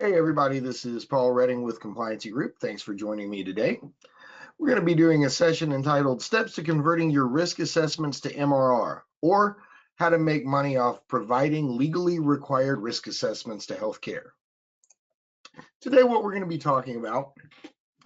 Hey everybody, this is Paul Redding with Compliancy Group. Thanks for joining me today. We're going to be doing a session entitled Steps to Converting Your Risk Assessments to MRR, or How to Make Money Off Providing Legally Required Risk Assessments to Healthcare. Today, what we're going to be talking about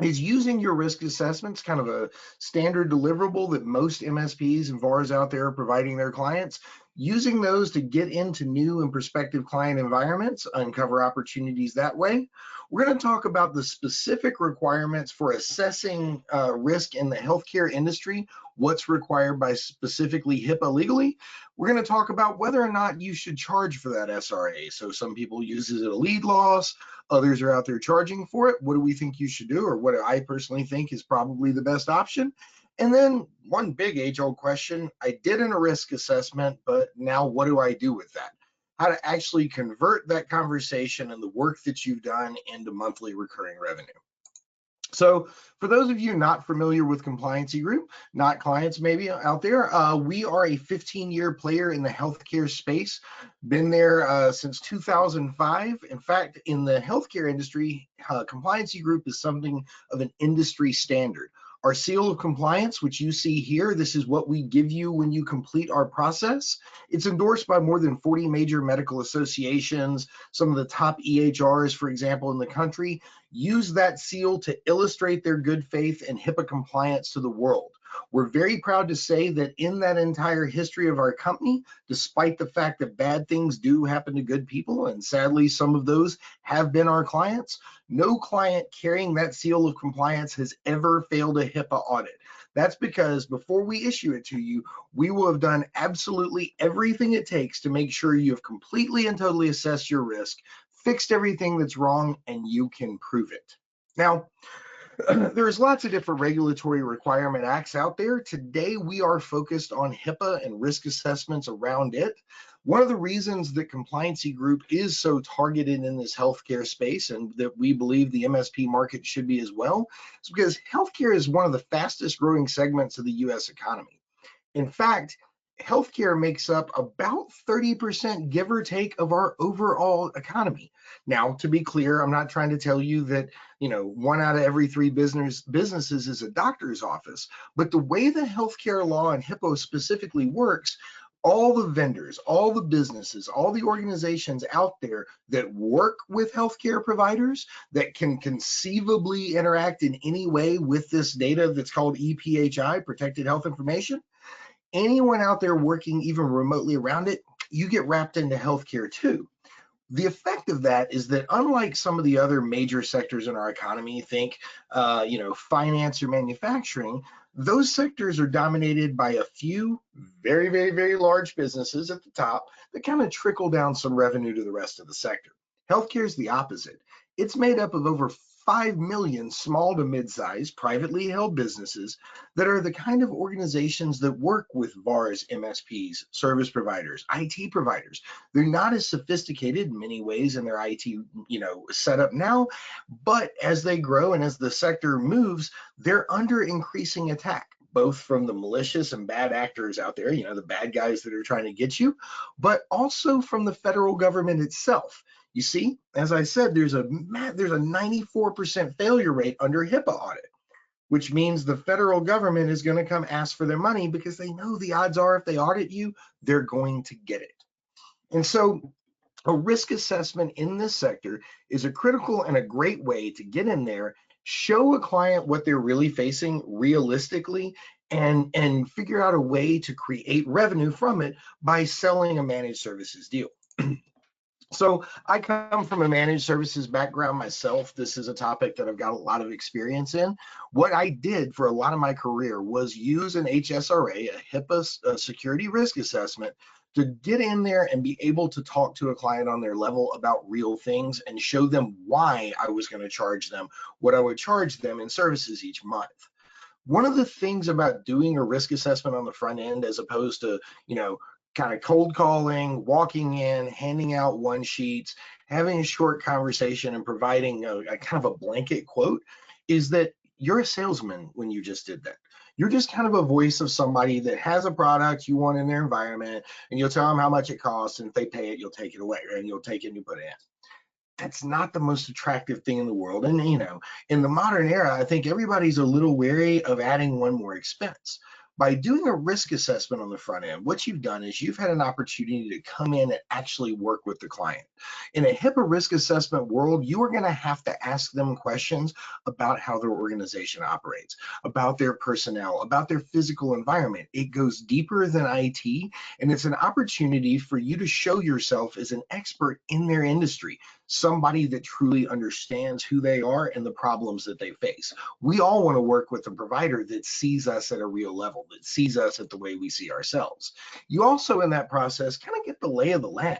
is using your risk assessments, kind of a standard deliverable that most MSPs and VARs out there are providing their clients, using those to get into new and prospective client environments, uncover opportunities that way. We're going to talk about the specific requirements for assessing risk in the healthcare industry, what's required by specifically HIPAA legally. We're going to talk about whether or not you should charge for that SRA. So some people use it as a lead loss, others are out there charging for it. What do we think you should do, or what I personally think is probably the best option? And then one big age-old question, I did a risk assessment, but now what do I do with that? How to actually convert that conversation and the work that you've done into monthly recurring revenue. So for those of you not familiar with Compliancy Group, not clients maybe out there, we are a 15-year player in the healthcare space, been there since 2005. In fact, in the healthcare industry, Compliancy Group is something of an industry standard. Our seal of compliance, which you see here, this is what we give you when you complete our process. It's endorsed by more than 40 major medical associations, some of the top EHRs, for example, in the country. Use that seal to illustrate their good faith and HIPAA compliance to the world. We're very proud to say that in that entire history of our company, despite the fact that bad things do happen to good people, and sadly some of those have been our clients, no client carrying that seal of compliance has ever failed a HIPAA audit. That's because before we issue it to you, we will have done absolutely everything it takes to make sure you have completely and totally assessed your risk, fixed everything that's wrong, and you can prove it. Now, there's lots of different regulatory requirement acts out there. Today, we are focused on HIPAA and risk assessments around it. One of the reasons that Compliancy Group is so targeted in this healthcare space, and that we believe the MSP market should be as well, is because healthcare is one of the fastest growing segments of the US economy. In fact, healthcare makes up about 30%, give or take, of our overall economy. Now, to be clear, I'm not trying to tell you that, one out of every three businesses is a doctor's office, but the way the healthcare law and HIPAA specifically works, all the vendors, all the businesses, all the organizations out there that work with healthcare providers that can conceivably interact in any way with this data that's called EPHI, Protected Health Information, anyone out there working even remotely around it, you get wrapped into healthcare too. The effect of that is that unlike some of the other major sectors in our economy, think, finance or manufacturing, those sectors are dominated by a few very, very, very large businesses at the top that kind of trickle down some revenue to the rest of the sector. Healthcare is the opposite. It's made up of over 5 million small to mid-sized privately held businesses that are the kind of organizations that work with VARs, MSPs, service providers, IT providers. They're not as sophisticated in many ways in their IT, setup now, but as they grow and as the sector moves, they're under increasing attack, both from the malicious and bad actors out there, the bad guys that are trying to get you, but also from the federal government itself. You see, as I said, there's a 94% failure rate under HIPAA audit, which means the federal government is going to come ask for their money because they know the odds are if they audit you, they're going to get it. And so a risk assessment in this sector is a critical and a great way to get in there, show a client what they're really facing realistically, and figure out a way to create revenue from it by selling a managed services deal. So I come from a managed services background myself. This is a topic that I've got a lot of experience in. What I did for a lot of my career was use an HSRA, a HIPAA security risk assessment, to get in there and be able to talk to a client on their level about real things and show them why I was going to charge them what I would charge them in services each month. One of the things about doing a risk assessment on the front end, as opposed to, kind of cold calling, walking in, handing out one sheets, having a short conversation and providing a kind of a blanket quote, is that you're a salesman when you just did that. You're just kind of a voice of somebody that has a product you want in their environment, and you'll tell them how much it costs, and if they pay it, you'll take it away, and you'll take it and you put it in. that's not the most attractive thing in the world. And, in the modern era, I think everybody's a little wary of adding one more expense. By doing a risk assessment on the front end, what you've done is you've had an opportunity to come in and actually work with the client. In a HIPAA risk assessment world, you are going to have to ask them questions about how their organization operates, about their personnel, about their physical environment. It goes deeper than IT, and it's an opportunity for you to show yourself as an expert in their industry, somebody that truly understands who they are and the problems that they face. We all want to work with a provider that sees us at a real level, that sees us at the way we see ourselves. You also, in that process, kind of get the lay of the land.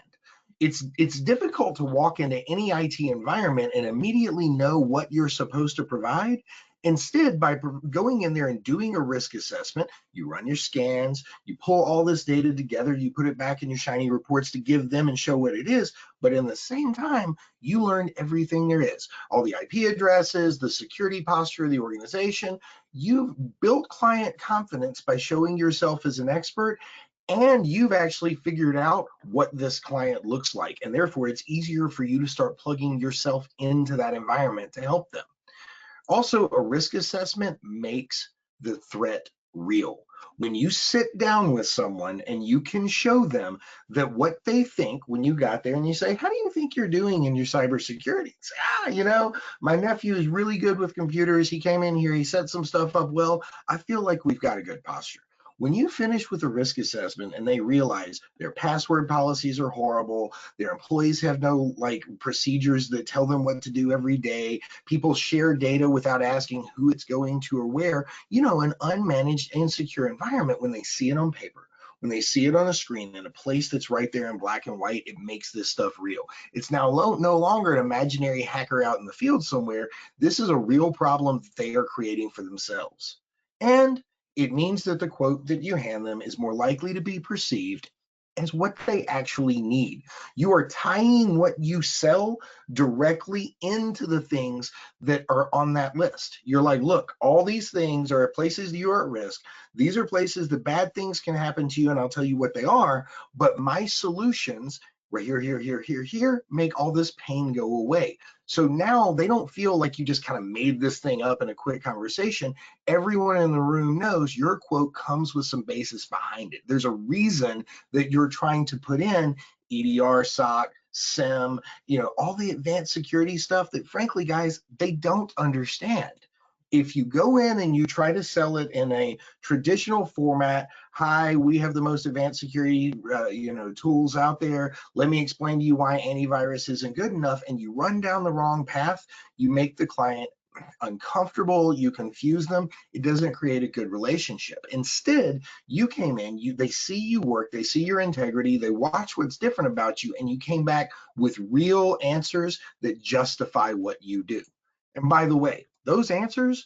It's difficult to walk into any IT environment and immediately know what you're supposed to provide. Instead, by going in there and doing a risk assessment, you run your scans, you pull all this data together, you put it back in your shiny reports to give them and show what it is. But in the same time, you learn everything there is, all the IP addresses, the security posture of the organization. You've built client confidence by showing yourself as an expert, and you've actually figured out what this client looks like. And therefore, it's easier for you to start plugging yourself into that environment to help them. Also, a risk assessment makes the threat real. When you sit down with someone and you can show them that what they think when you got there, and you say, how do you think you're doing in your cybersecurity? Say, my nephew is really good with computers. He came in here, he set some stuff up well. I feel like we've got a good posture. When you finish with a risk assessment and they realize their password policies are horrible, their employees have no procedures that tell them what to do every day, people share data without asking who it's going to or where, an unmanaged, insecure environment, when they see it on paper, when they see it on a screen in a place that's right there in black and white, it makes this stuff real. It's now no longer an imaginary hacker out in the field somewhere. This is a real problem that they are creating for themselves. And it means that the quote that you hand them is more likely to be perceived as what they actually need. You are tying what you sell directly into the things that are on that list. You're like, look, all these things are places you are at risk. These are places that bad things can happen to you, and I'll tell you what they are. But my solutions, right here, make all this pain go away. So now they don't feel like you just kind of made this thing up in a quick conversation. Everyone in the room knows your quote comes with some basis behind it. There's a reason that you're trying to put in EDR, SOC, SIM, all the advanced security stuff that, frankly, guys, they don't understand. If you go in and you try to sell it in a traditional format, hi, we have the most advanced security tools out there, let me explain to you why antivirus isn't good enough, and you run down the wrong path, you make the client uncomfortable, you confuse them, it doesn't create a good relationship. Instead, you came in, they see you work, they see your integrity, they watch what's different about you, and you came back with real answers that justify what you do. And by the way, those answers,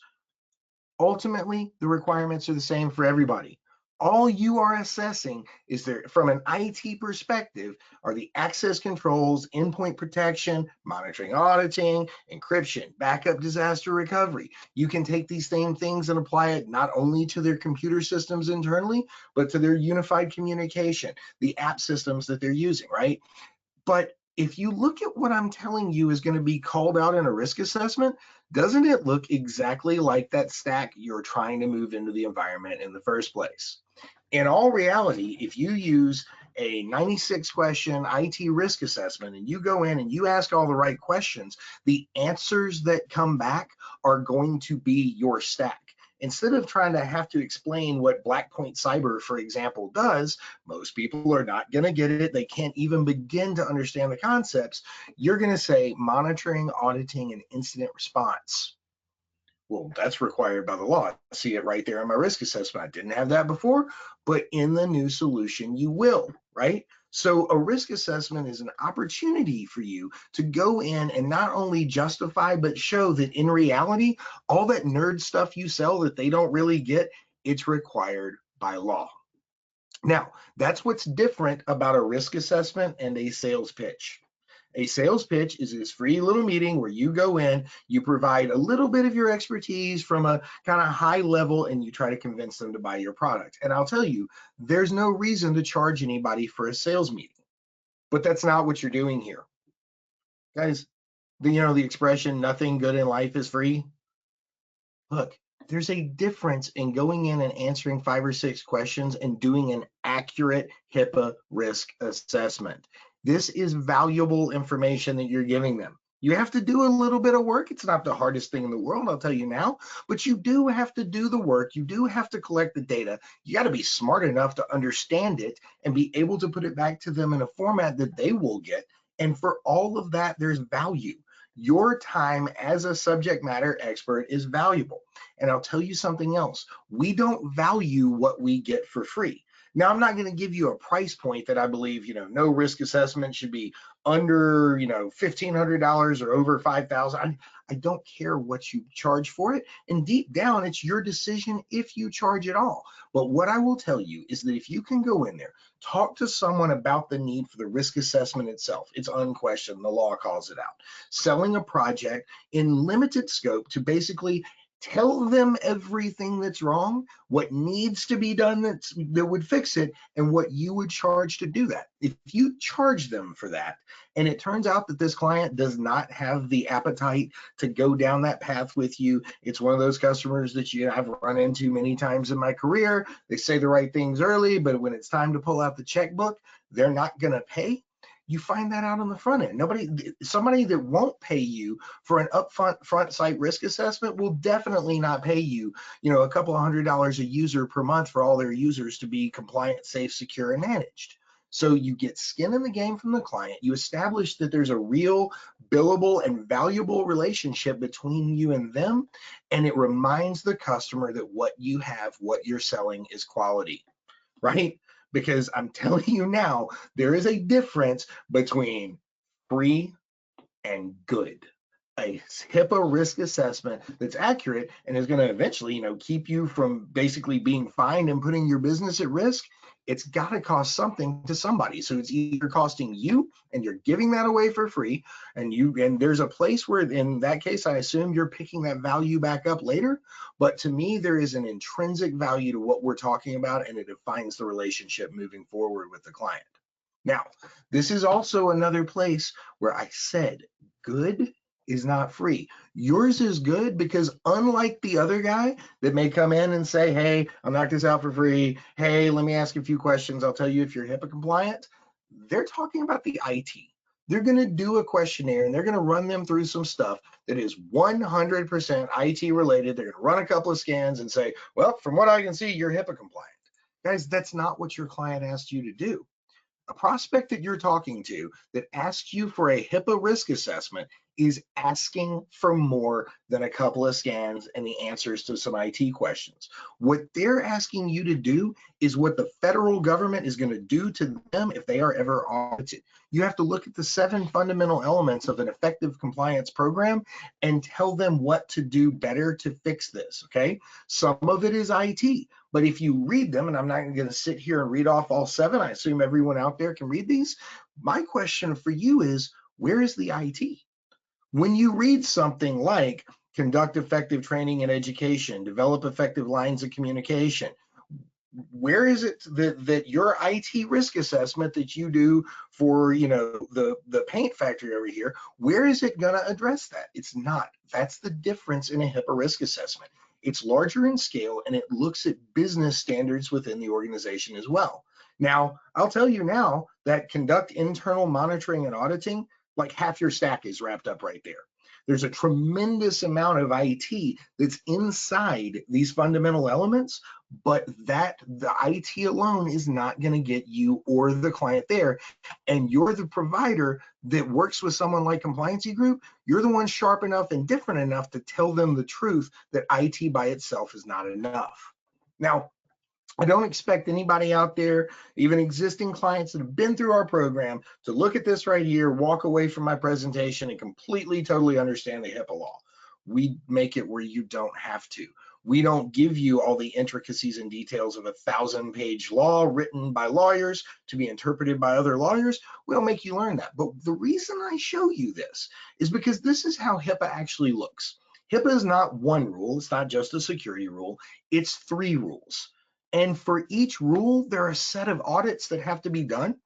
ultimately, the requirements are the same for everybody. All you are assessing is there, from an IT perspective, are the access controls, endpoint protection, monitoring, auditing, encryption, backup, disaster recovery. You can take these same things and apply it not only to their computer systems internally, but to their unified communication, the app systems that they're using, right? But if you look at what I'm telling you is going to be called out in a risk assessment, doesn't it look exactly like that stack you're trying to move into the environment in the first place? In all reality, if you use a 96 question IT risk assessment and you go in and you ask all the right questions, the answers that come back are going to be your stack. Instead of trying to have to explain what Blackpoint Cyber, for example, does, most people are not going to get it. They can't even begin to understand the concepts. You're going to say monitoring, auditing, and incident response. Well, that's required by the law. I see it right there in my risk assessment. I didn't have that before, but in the new solution, you will, right? So a risk assessment is an opportunity for you to go in and not only justify, but show that in reality, all that nerd stuff you sell that they don't really get, it's required by law. Now, that's what's different about a risk assessment and a sales pitch. A sales pitch is this free little meeting where you go in, you provide a little bit of your expertise from a kind of high level, and you try to convince them to buy your product. And I'll tell you, there's no reason to charge anybody for a sales meeting, but that's not what you're doing here. Guys, the expression, nothing good in life is free? Look, there's a difference in going in and answering 5 or 6 questions and doing an accurate HIPAA risk assessment. This is valuable information that you're giving them. You have to do a little bit of work. It's not the hardest thing in the world, I'll tell you now, but you do have to do the work. You do have to collect the data. You got to be smart enough to understand it and be able to put it back to them in a format that they will get. And for all of that, there's value. Your time as a subject matter expert is valuable. And I'll tell you something else. We don't value what we get for free. Now, I'm not going to give you a price point that I believe, no risk assessment should be under, $1,500 or over $5,000. I don't care what you charge for it. And deep down, it's your decision if you charge at all. But what I will tell you is that if you can go in there, talk to someone about the need for the risk assessment itself, it's unquestioned, the law calls it out. Selling a project in limited scope to basically tell them everything that's wrong, what needs to be done that would fix it, and what you would charge to do that. If you charge them for that, and it turns out that this client does not have the appetite to go down that path with you, it's one of those customers that I've run into many times in my career. They say the right things early, but when it's time to pull out the checkbook, they're not going to pay. You find that out on the front end. Somebody that won't pay you for an front site risk assessment will definitely not pay you, a couple of $100 a user per month for all their users to be compliant, safe, secure, and managed. So you get skin in the game from the client. You establish that there's a real billable and valuable relationship between you and them, and it reminds the customer that what you have, what you're selling, is quality, right? Because I'm telling you now, there is a difference between free and good. A HIPAA risk assessment that's accurate and is going to eventually, keep you from basically being fined and putting your business at risk. It's got to cost something to somebody. So it's either costing you and you're giving that away for free, and there's a place where in that case, I assume you're picking that value back up later. But to me, there is an intrinsic value to what we're talking about, and it defines the relationship moving forward with the client. Now, this is also another place where I said good is not free. Yours is good because unlike the other guy that may come in and say, hey, I'll knock this out for free. Hey, let me ask you a few questions. I'll tell you if you're HIPAA compliant. They're talking about the IT. They're going to do a questionnaire and they're going to run them through some stuff that is 100% IT related. They're going to run a couple of scans and say, well, from what I can see, you're HIPAA compliant. Guys, that's not what your client asked you to do. A prospect that you're talking to that asks you for a HIPAA risk assessment is asking for more than a couple of scans and the answers to some IT questions. What they're asking you to do is what the federal government is going to do to them if they are ever audited. You have to look at the 7 fundamental elements of an effective compliance program and tell them what to do better to fix this, okay? Some of it is IT. But if you read them, and I'm not going to sit here and read off all 7, I assume everyone out there can read these. My question for you is, where is the IT? When you read something like conduct effective training and education, develop effective lines of communication, where is it that your IT risk assessment that you do for the paint factory over here, where is it going to address that? It's not. That's the difference in a HIPAA risk assessment. It's larger in scale and it looks at business standards within the organization as well. Now, I'll tell you now that conduct internal monitoring and auditing, like half your stack is wrapped up right there. There's a tremendous amount of IT that's inside these fundamental elements, but the IT alone is not going to get you or the client there. And you're the provider that works with someone like Compliancy Group. You're the one sharp enough and different enough to tell them the truth that IT by itself is not enough. Now, I don't expect anybody out there, even existing clients that have been through our program, to look at this right here, walk away from my presentation and completely, totally understand the HIPAA law. We make it where you don't have to. We don't give you all the intricacies and details of a 1,000-page law written by lawyers to be interpreted by other lawyers. We don't make you learn that. But the reason I show you this is because this is how HIPAA actually looks. HIPAA is not one rule. It's not just a security rule. It's 3 rules. And for each rule, there are a set of audits that have to be done.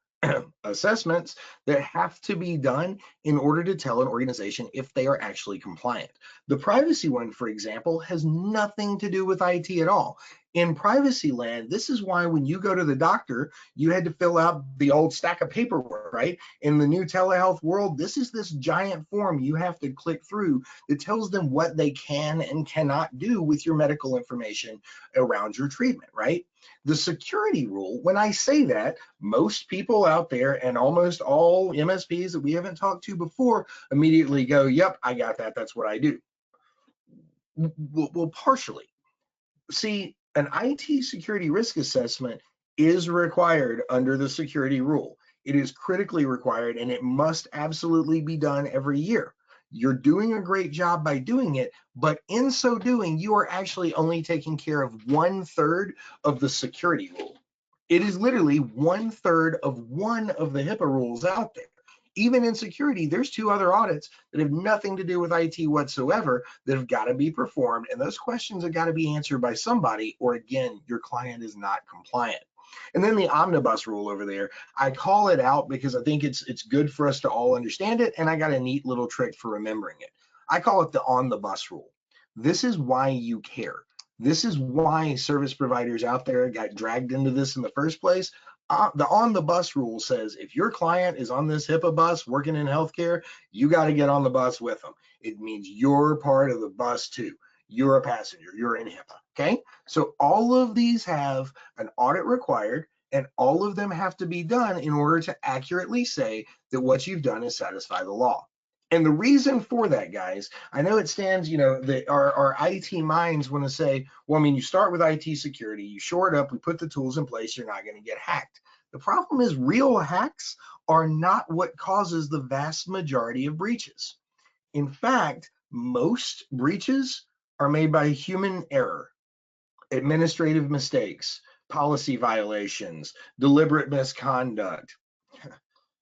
assessments that have to be done in order to tell an organization if they are actually compliant. The privacy one, for example, has nothing to do with IT at all. In privacy land, this is why when you go to the doctor, you had to fill out the old stack of paperwork, right? In the new telehealth world, this is this giant form you have to click through that tells them what they can and cannot do with your medical information around your treatment, right? The security rule, when I say that, most people out there and almost all MSPs that we haven't talked to before immediately go, yep, I got that. That's what I do. Well, partially. See, an IT security risk assessment is required under the security rule. It is critically required and it must absolutely be done every year. You're doing a great job by doing it, but in so doing, you are actually only taking care of 1/3 of the security rule. It is literally 1/3 of one of the HIPAA rules out there. Even in security, there's 2 other audits that have nothing to do with IT whatsoever that have got to be performed. And those questions have got to be answered by somebody, or again, your client is not compliant. And then the omnibus rule over there, I call it out because I think it's good for us to all understand it. And I got a neat little trick for remembering it. I call it the on the bus rule. This is why you care. This is why service providers out there got dragged into this in the first place. The on the bus rule says if your client is on this HIPAA bus working in healthcare, you got to get on the bus with them. It means you're part of the bus too. You're a passenger, you're in HIPAA. Okay. So all of these have an audit required, and all of them have to be done in order to accurately say that what you've done is satisfy the law. And the reason for that, guys, I know it stands, that our IT minds want to say, well, I mean, you start with IT security, you shore it up, we put the tools in place, you're not going to get hacked. The problem is real hacks are not what causes the vast majority of breaches. In fact, most breaches are made by human error, administrative mistakes, policy violations, deliberate misconduct,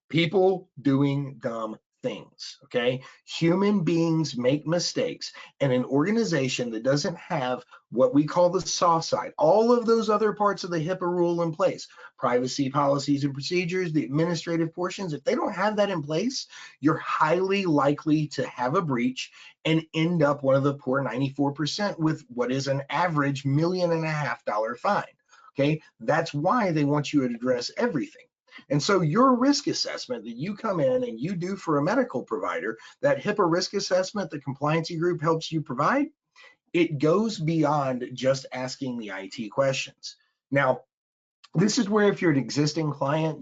people doing dumb things. Okay, human beings make mistakes, and an organization that doesn't have what we call the soft side, all of those other parts of the HIPAA rule in place, privacy policies and procedures, the administrative portions, if they don't have that in place, you're highly likely to have a breach and end up one of the poor 94% with what is an average $1.5 million fine. Okay, that's why they want you to address everything. And so your risk assessment that you come in and you do for a medical provider, that HIPAA risk assessment the compliancy group helps you provide, it goes beyond just asking the IT questions. Now, this is where if you're an existing client,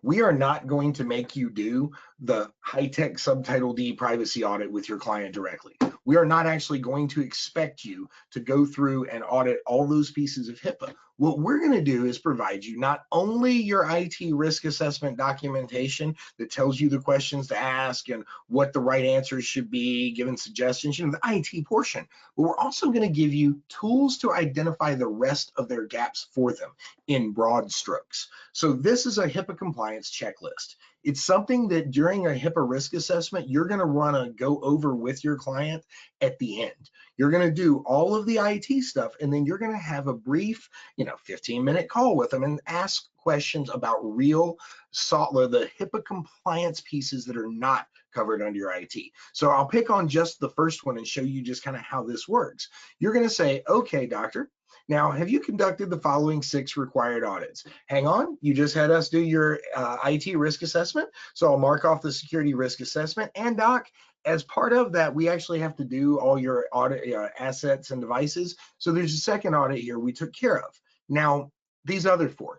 we are not going to make you do the high-tech Subtitle D privacy audit with your client directly. We are not actually going to expect you to go through and audit all those pieces of HIPAA. What we're going to do is provide you not only your IT risk assessment documentation that tells you the questions to ask and what the right answers should be, given suggestions, the IT portion, but we're also going to give you tools to identify the rest of their gaps for them in broad strokes. So this is a HIPAA compliance checklist. It's something that during a HIPAA risk assessment, you're going to want to go over with your client at the end. You're going to do all of the IT stuff, and then you're going to have a brief, 15-minute call with them and ask questions about the HIPAA compliance pieces that are not covered under your IT. So I'll pick on just the first one and show you just kind of how this works. You're going to say, okay, doctor, now, have you conducted the following 6 required audits? Hang on, you just had us do your IT risk assessment. So I'll mark off the security risk assessment. And doc, as part of that, we actually have to do all your audit assets and devices. So there's a second audit here we took care of. Now, these other 4,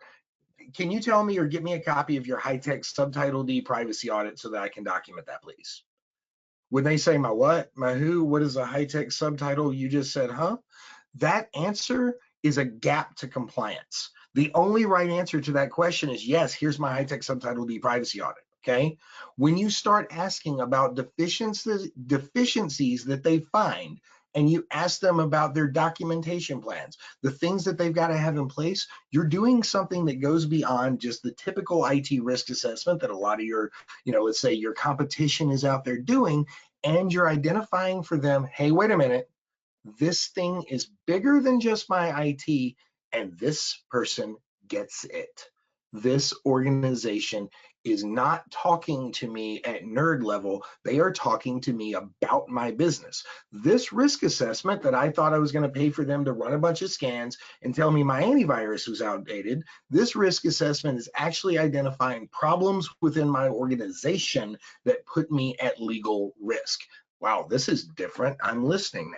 can you tell me or get me a copy of your high-tech Subtitle D privacy audit so that I can document that, please? When they say my what, my who, what is a high-tech subtitle? You just said, huh? That answer is a gap to compliance. The only right answer to that question is yes, here's my high-tech Subtitle D privacy audit, okay? When you start asking about deficiencies that they find, and you ask them about their documentation plans, the things that they've got to have in place, you're doing something that goes beyond just the typical IT risk assessment that a lot of your, let's say your competition is out there doing, and you're identifying for them, hey, wait a minute, this thing is bigger than just my IT, and this person gets it. This organization is not talking to me at nerd level. They are talking to me about my business. This risk assessment that I thought I was going to pay for them to run a bunch of scans and tell me my antivirus was outdated, this risk assessment is actually identifying problems within my organization that put me at legal risk. Wow, this is different. I'm listening now.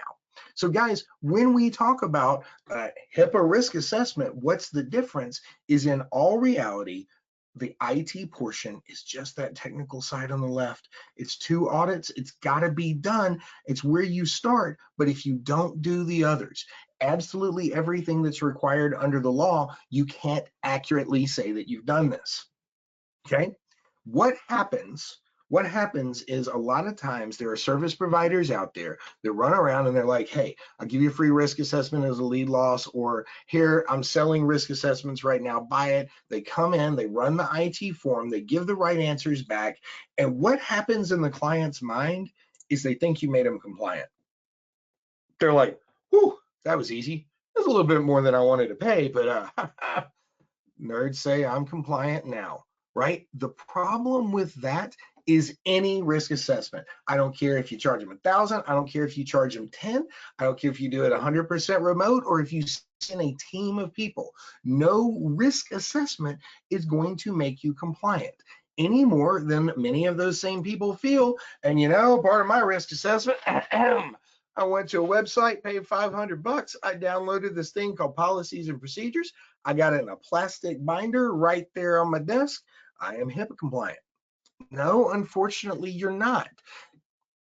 So guys, when we talk about HIPAA risk assessment, what's the difference is in all reality, the IT portion is just that technical side on the left. It's 2 audits. It's got to be done. It's where you start. But if you don't do the others, absolutely everything that's required under the law, you can't accurately say that you've done this. Okay? What happens? What happens is a lot of times there are service providers out there that run around and they're like, hey, I'll give you a free risk assessment as a lead loss, or here, I'm selling risk assessments right now, buy it. They come in, they run the IT form, they give the right answers back. And what happens in the client's mind is they think you made them compliant. They're like, whew, that was easy. That's a little bit more than I wanted to pay, but nerds say I'm compliant now, right? The problem with that is any risk assessment. I don't care if you charge them 1,000. I don't care if you charge them 10. I don't care if you do it 100% remote or if you send a team of people. No risk assessment is going to make you compliant any more than many of those same people feel. And you know, part of my risk assessment, I went to a website, paid $500. I downloaded this thing called Policies and Procedures. I got it in a plastic binder right there on my desk. I am HIPAA compliant. No, unfortunately, you're not.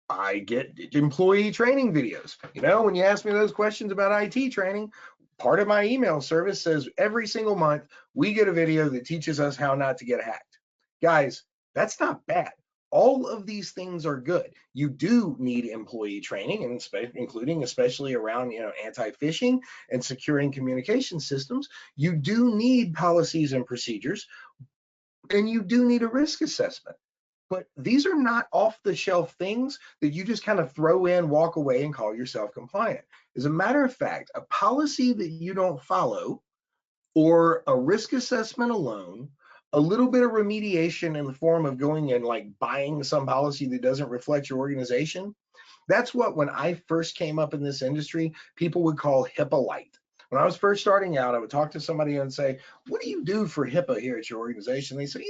I get employee training videos. You know, when you ask me those questions about IT training, part of my email service says every single month we get a video that teaches us how not to get hacked. Guys, that's not bad. All of these things are good. You do need employee training, and including especially around anti-phishing and securing communication systems. You do need policies and procedures, and you do need a risk assessment. But these are not off-the-shelf things that you just kind of throw in, walk away, and call yourself compliant. As a matter of fact, a policy that you don't follow or a risk assessment alone, a little bit of remediation in the form of going and like buying some policy that doesn't reflect your organization, that's what, when I first came up in this industry, people would call HIPAA light. When I was first starting out, I would talk to somebody and say, what do you do for HIPAA here at your organization? They say,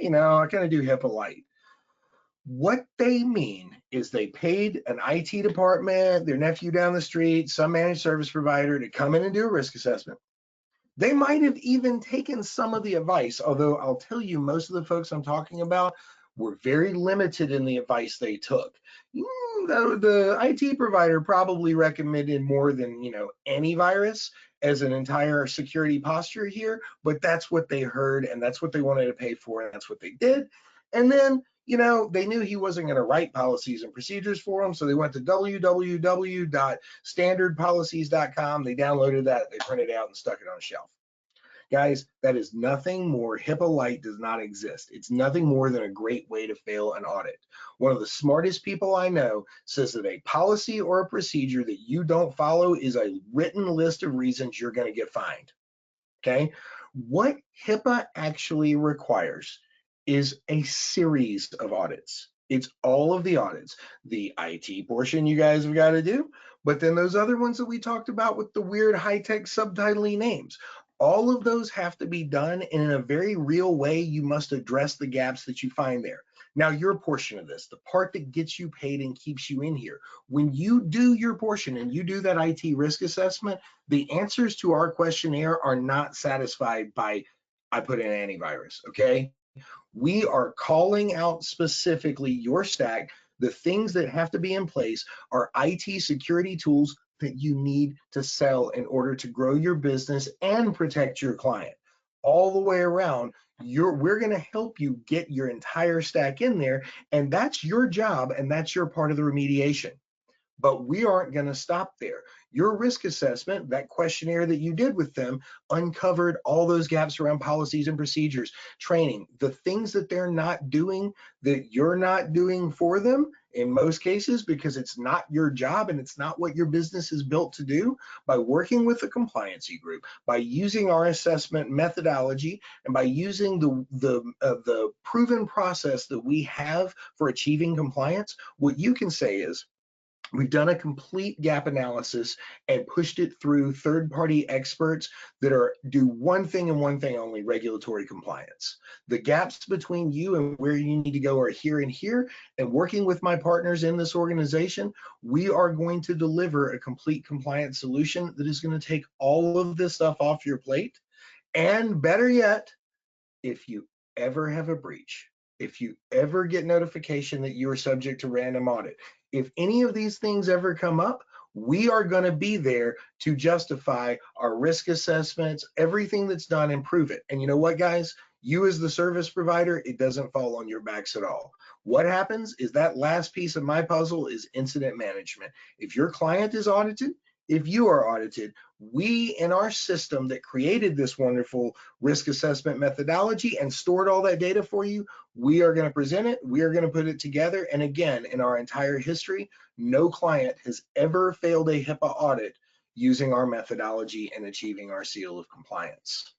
yeah, I kind of do HIPAA light. What they mean is they paid an IT department, their nephew down the street, some managed service provider to come in and do a risk assessment. They might have even taken some of the advice, although I'll tell you, most of the folks I'm talking about were very limited in the advice they took. The IT provider probably recommended more than, antivirus as an entire security posture here, but that's what they heard and that's what they wanted to pay for, and that's what they did. And then they knew he wasn't going to write policies and procedures for them, so they went to www.standardpolicies.com. They downloaded that, they printed it out, and stuck it on a shelf. Guys, that is nothing more. HIPAA light does not exist. It's nothing more than a great way to fail an audit. One of the smartest people I know says that a policy or a procedure that you don't follow is a written list of reasons you're going to get fined. Okay? What HIPAA actually requires is a series of audits. It's all of the audits. The IT portion you guys have got to do, but then those other ones that we talked about with the weird high-tech subtitling names, all of those have to be done, and in a very real way, you must address the gaps that you find there. Now, your portion of this, the part that gets you paid and keeps you in here, when you do your portion and you do that IT risk assessment, the answers to our questionnaire are not satisfied by, I put in antivirus, okay? We are calling out specifically your stack. The things that have to be in place are IT security tools that you need to sell in order to grow your business and protect your client. All the way around, we're going to help you get your entire stack in there, and that's your job, and that's your part of the remediation. But we aren't going to stop there. Your risk assessment, that questionnaire that you did with them, uncovered all those gaps around policies and procedures, training, the things that they're not doing that you're not doing for them in most cases because it's not your job and it's not what your business is built to do. By working with the compliancy group, by using our assessment methodology, and by using the proven process that we have for achieving compliance, what you can say is, we've done a complete gap analysis and pushed it through third-party experts that do one thing and one thing only: regulatory compliance. The gaps between you and where you need to go are here and here. And working with my partners in this organization, we are going to deliver a complete compliance solution that is going to take all of this stuff off your plate. And better yet, if you ever have a breach, if you ever get notification that you are subject to random audit, if any of these things ever come up, we are going to be there to justify our risk assessments, everything that's done, and prove it. And you know what, guys? You as the service provider, it doesn't fall on your backs at all. What happens is that last piece of my puzzle is incident management. If your client is audited, if you are audited, we in our system that created this wonderful risk assessment methodology and stored all that data for you, we are going to present it, we are going to put it together. And again, in our entire history, no client has ever failed a HIPAA audit using our methodology and achieving our seal of compliance.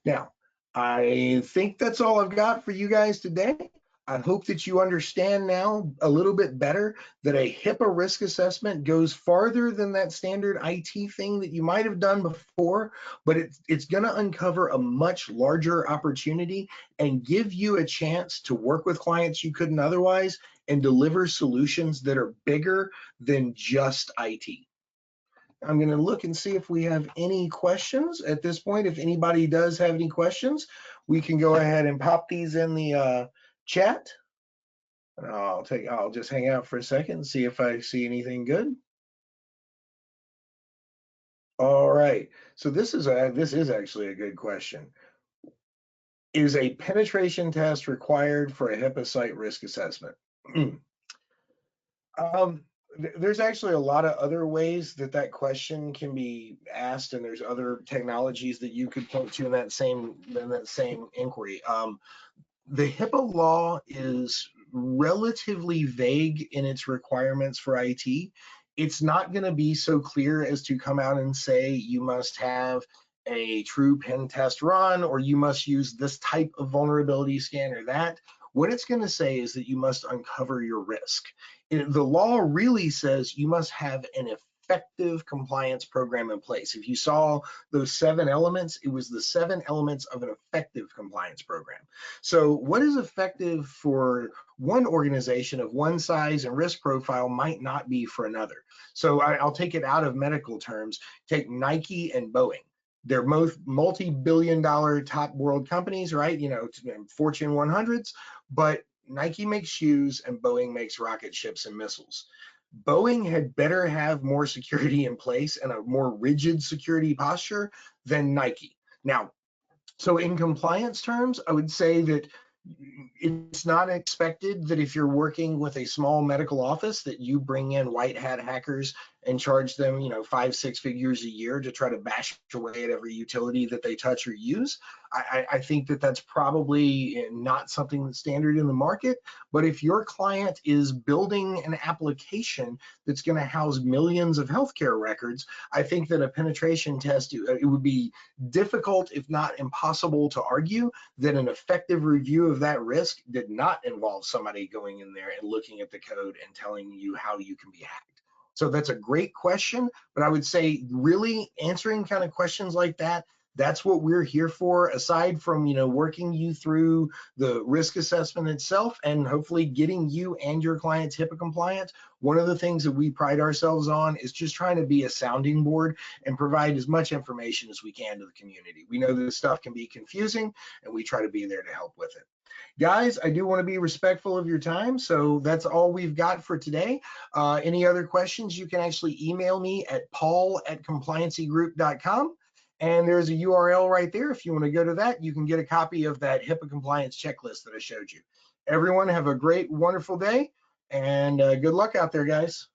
Now, I think that's all I've got for you guys today. I hope that you understand now a little bit better that a HIPAA risk assessment goes farther than that standard IT thing that you might have done before, but it's going to uncover a much larger opportunity and give you a chance to work with clients you couldn't otherwise and deliver solutions that are bigger than just IT. I'm going to look and see if we have any questions at this point. If anybody does have any questions, we can go ahead and pop these in the chat. I'll just hang out for a second and see if I see anything good. All right. So this is actually a good question. Is a penetration test required for a HIPAA site risk assessment? There's actually a lot of other ways that question can be asked, and there's other technologies that you could point to in that same inquiry. The HIPAA law is relatively vague in its requirements for IT. It's not going to be so clear as to come out and say you must have a true pen test run, or you must use this type of vulnerability scan or that. What it's going to say is that you must uncover your risk. The law really says you must have an effective compliance program in place. If you saw those 7 elements, it was the 7 elements of an effective compliance program. So what is effective for one organization of one size and risk profile might not be for another. So I'll take it out of medical terms. Take Nike and Boeing. They're both multi-billion-dollar top world companies, right? You know, Fortune 100s, but Nike makes shoes and Boeing makes rocket ships and missiles. Boeing had better have more security in place and a more rigid security posture than Nike. Now, so in compliance terms, I would say that it's not expected that if you're working with a small medical office that you bring in white hat hackers and charge them, you know, 5-6 figures a year to try to bash away at every utility that they touch or use. I think that that's probably not something that's standard in the market. But if your client is building an application that's going to house millions of healthcare records, I think that a penetration test, it would be difficult, if not impossible, to argue that an effective review of that risk did not involve somebody going in there and looking at the code and telling you how you can be hacked. So that's a great question, but I would say really answering kind of questions like that, that's what we're here for, aside from, you know, working you through the risk assessment itself and hopefully getting you and your clients HIPAA compliant. One of the things that we pride ourselves on is just trying to be a sounding board and provide as much information as we can to the community. We know this stuff can be confusing, and we try to be there to help with it. Guys, I do want to be respectful of your time, so that's all we've got for today. Any other questions, you can actually email me at paul@compliancygroup.com. And there's a URL right there. If you want to go to that, you can get a copy of that HIPAA compliance checklist that I showed you. Everyone have a great, wonderful day, and good luck out there, guys.